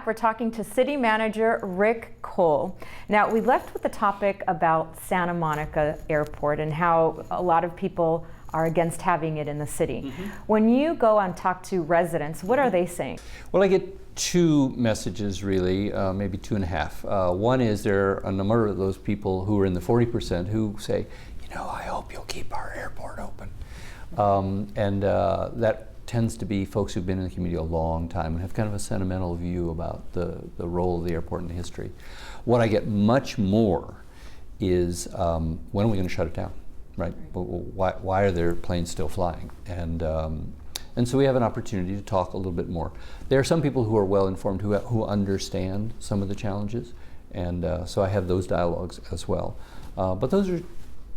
back. We're talking to City Manager Rick Cole. Now, we left with the topic about Santa Monica Airport and how a lot of people are against having it in the city. When you go and talk to residents, what are they saying? Well, I get two messages really, maybe two and a half. One is there are a number of those people who are in the 40% who say, I hope you'll keep our airport open. That tends to be folks who've been in the community a long time and have kind of a sentimental view about the role of the airport in history. What I get much more is, when are we going to shut it down, right? Why are there planes still flying? And so we have an opportunity to talk a little bit more. There are some people who are well informed who understand some of the challenges, and so I have those dialogues as well. But those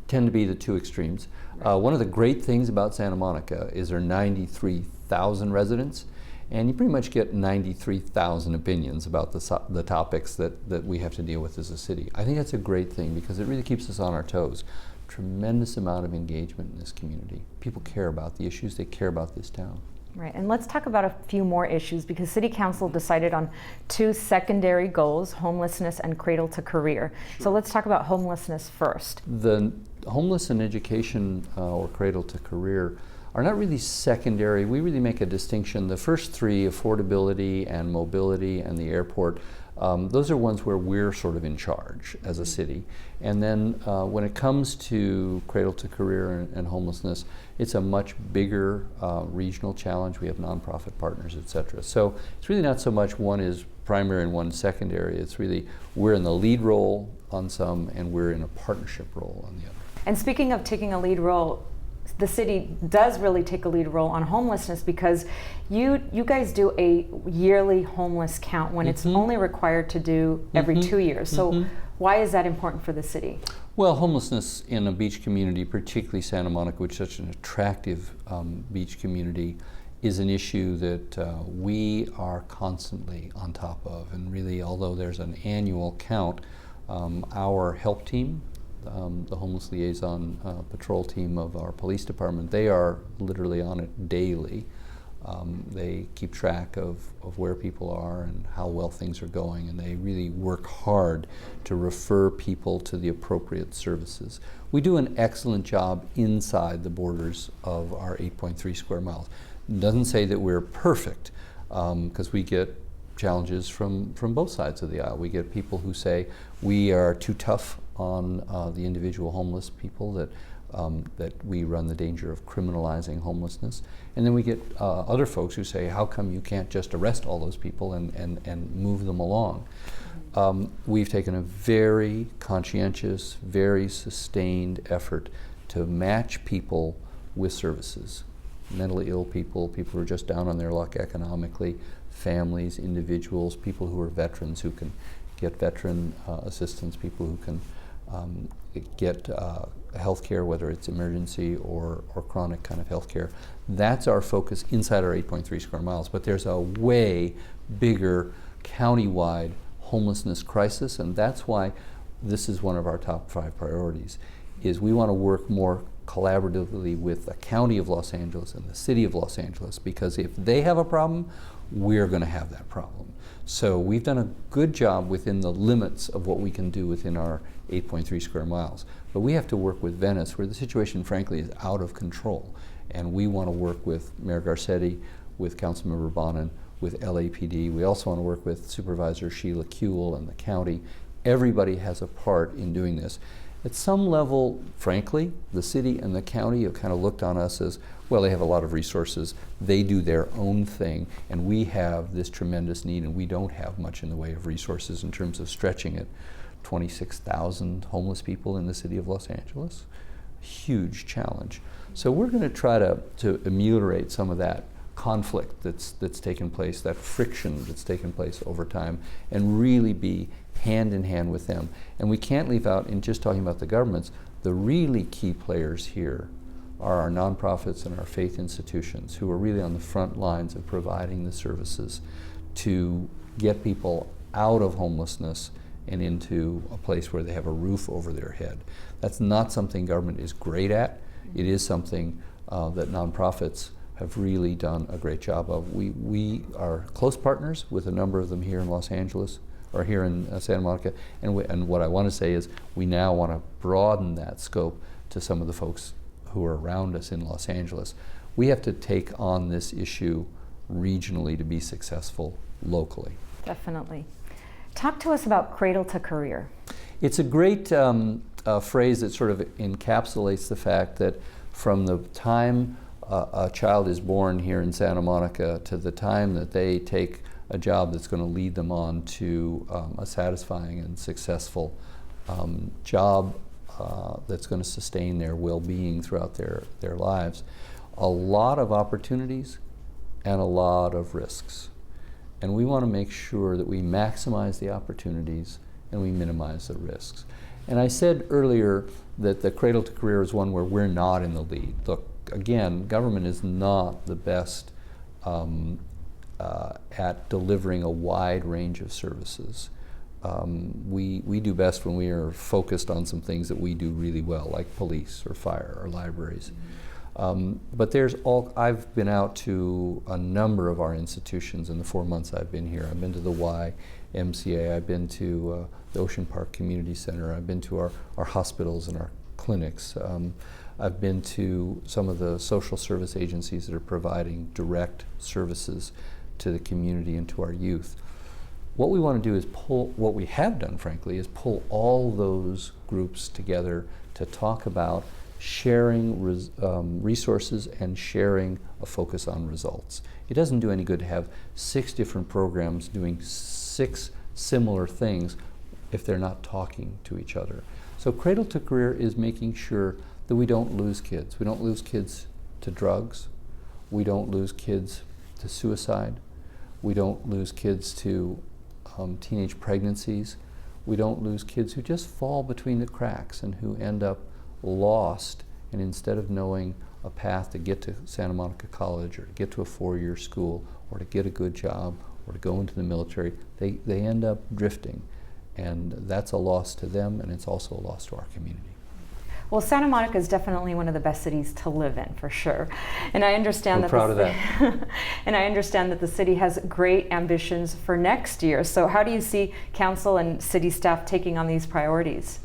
tend to be the two extremes. One of the great things about Santa Monica is there are 93,000 residents, and you pretty much get 93,000 opinions about the topics that we have to deal with as a city. I think that's a great thing because it really keeps us on our toes. Tremendous amount of engagement in this community. People care about the issues, they care about this town. Right, and let's talk about a few more issues because City Council decided on two secondary goals, homelessness and Cradle to Career. Sure. So let's talk about homelessness first. The homeless and education or Cradle to Career are not really secondary. We really make a distinction. The first three, affordability and mobility and the airport, those are ones where we're sort of in charge as a city. And then when it comes to Cradle to Career and homelessness, it's a much bigger regional challenge. We have nonprofit partners, et cetera. So it's really not so much one is primary and one secondary. It's really we're in the lead role on some and we're in a partnership role on the other. And speaking of taking a lead role, the city does really take a lead role on homelessness because you guys do a yearly homeless count when it's only required to do every 2 years. So why is that important for the city? Well, homelessness in a beach community, particularly Santa Monica, which is such an attractive beach community, is an issue that we are constantly on top of. And really, although there's an annual count, our help team, the homeless liaison patrol team of our police department, they are literally on it daily. They keep track of where people are and how well things are going, and they really work hard to refer people to the appropriate services. We do an excellent job inside the borders of our 8.3 square miles. It doesn't say that we're perfect, because we get challenges from both sides of the aisle. We get people who say we are too tough on the individual homeless people, that we run the danger of criminalizing homelessness. And then we get other folks who say, how come you can't just arrest all those people and move them along? We've taken a very conscientious, very sustained effort to match people with services. Mentally ill people, people who are just down on their luck economically, families, individuals, people who are veterans who can get veteran assistance, people who can get health care, whether it's emergency or chronic kind of health care. That's our focus inside our 8.3 square miles. But there's a way bigger county-wide homelessness crisis, and that's why this is one of our top 5 priorities, is we want to work more collaboratively with the County of Los Angeles and the City of Los Angeles, because if they have a problem, we're going to have that problem. So we've done a good job within the limits of what we can do within our 8.3 square miles. But we have to work with Venice, where the situation, frankly, is out of control. And we want to work with Mayor Garcetti, with Councilmember Bonin, with LAPD. We also want to work with Supervisor Sheila Kuehl and the county. Everybody has a part in doing this. At some level, frankly, the city and the county have kind of looked on us as, well, they have a lot of resources, they do their own thing, and we have this tremendous need, and we don't have much in the way of resources in terms of stretching it. 26,000 homeless people in the city of Los Angeles, huge challenge. So we're going to try to ameliorate some of that conflict that's taken place, that friction that's taken place over time, and really be hand in hand with them. And we can't leave out, in just talking about the governments, the really key players here are our nonprofits and our faith institutions, who are really on the front lines of providing the services to get people out of homelessness and into a place where they have a roof over their head. That's not something government is great at. It is something that nonprofits have really done a great job of. We are close partners with a number of them here in Los Angeles, or here in Santa Monica, and what I want to say is we now want to broaden that scope to some of the folks who are around us in Los Angeles. We have to take on this issue regionally to be successful locally. Definitely. Talk to us about Cradle to Career. It's a great phrase that sort of encapsulates the fact that from the time a child is born here in Santa Monica to the time that they take a job that's going to lead them on to a satisfying and successful job that's going to sustain their well-being throughout their lives, a lot of opportunities and a lot of risks. And we want to make sure that we maximize the opportunities and we minimize the risks. And I said earlier that the Cradle to Career is one where we're not in the lead. Look, again, government is not the best at delivering a wide range of services. We do best when we are focused on some things that we do really well, like police or fire or libraries. But I've been out to a number of our institutions in the 4 months I've been here. I've been to the YMCA, I've been to the Ocean Park Community Center, I've been to our hospitals and our clinics. I've been to some of the social service agencies that are providing direct services to the community and to our youth. What we want to do is what we have done, frankly, is pull all those groups together to talk about sharing resources and sharing a focus on results. It doesn't do any good to have 6 different programs doing 6 similar things if they're not talking to each other. So Cradle to Career is making sure that we don't lose kids. We don't lose kids to drugs. We don't lose kids to suicide. We don't lose kids to teenage pregnancies. We don't lose kids who just fall between the cracks and who end up lost, and instead of knowing a path to get to Santa Monica College or to get to a 4-year school or to get a good job or to go into the military, they end up drifting. And that's a loss to them, and it's also a loss to our community. Well, Santa Monica is definitely one of the best cities to live in, for sure. And I understand We're proud of that. And I understand that the city has great ambitions for next year. So how do you see council and city staff taking on these priorities?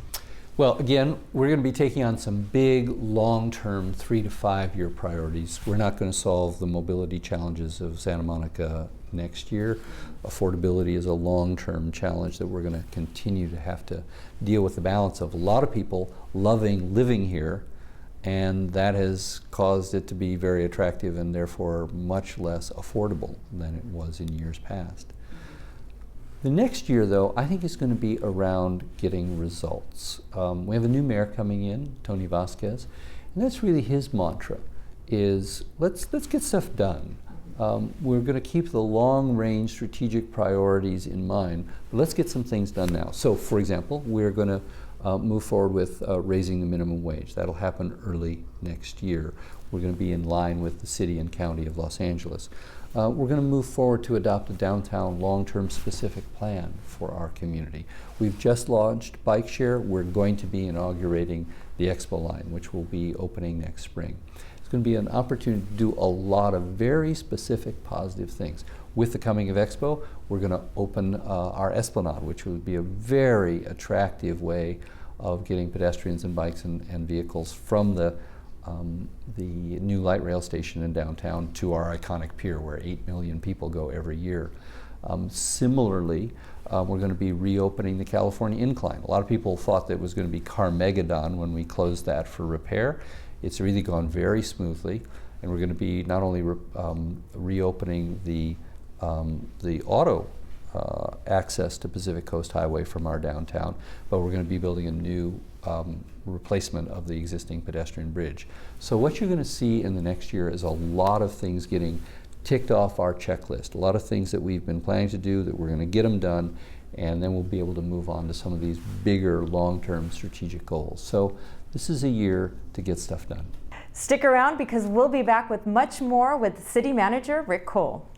Well, again, we're going to be taking on some big, long-term 3 to 5 year priorities. We're not going to solve the mobility challenges of Santa Monica next year. Affordability is a long-term challenge that we're going to continue to have to deal with the balance of a lot of people loving living here, and that has caused it to be very attractive and therefore much less affordable than it was in years past. The next year, though, I think is going to be around getting results. We have a new mayor coming in, Tony Vasquez, and that's really his mantra, is let's get stuff done. We're going to keep the long-range strategic priorities in mind, but let's get some things done now. So, for example, we're going to move forward with raising the minimum wage. That'll happen early next year. We're going to be in line with the city and county of Los Angeles. We're going to move forward to adopt a downtown long-term specific plan for our community. We've just launched Bike Share. We're going to be inaugurating the Expo line, which will be opening next spring. It's going to be an opportunity to do a lot of very specific positive things. With the coming of Expo, we're going to open our Esplanade, which would be a very attractive way of getting pedestrians and bikes and vehicles from the new light rail station in downtown to our iconic pier where 8 million people go every year. Similarly, we're going to be reopening the California Incline. A lot of people thought that it was going to be Carmageddon when we closed that for repair. It's really gone very smoothly, and we're going to be not only reopening the auto access to Pacific Coast Highway from our downtown, but we're going to be building a new replacement of the existing pedestrian bridge. So what you're going to see in the next year is a lot of things getting ticked off our checklist, a lot of things that we've been planning to do that we're going to get them done, and then we'll be able to move on to some of these bigger long-term strategic goals. So this is a year to get stuff done. Stick around because we'll be back with much more with City Manager Rick Cole.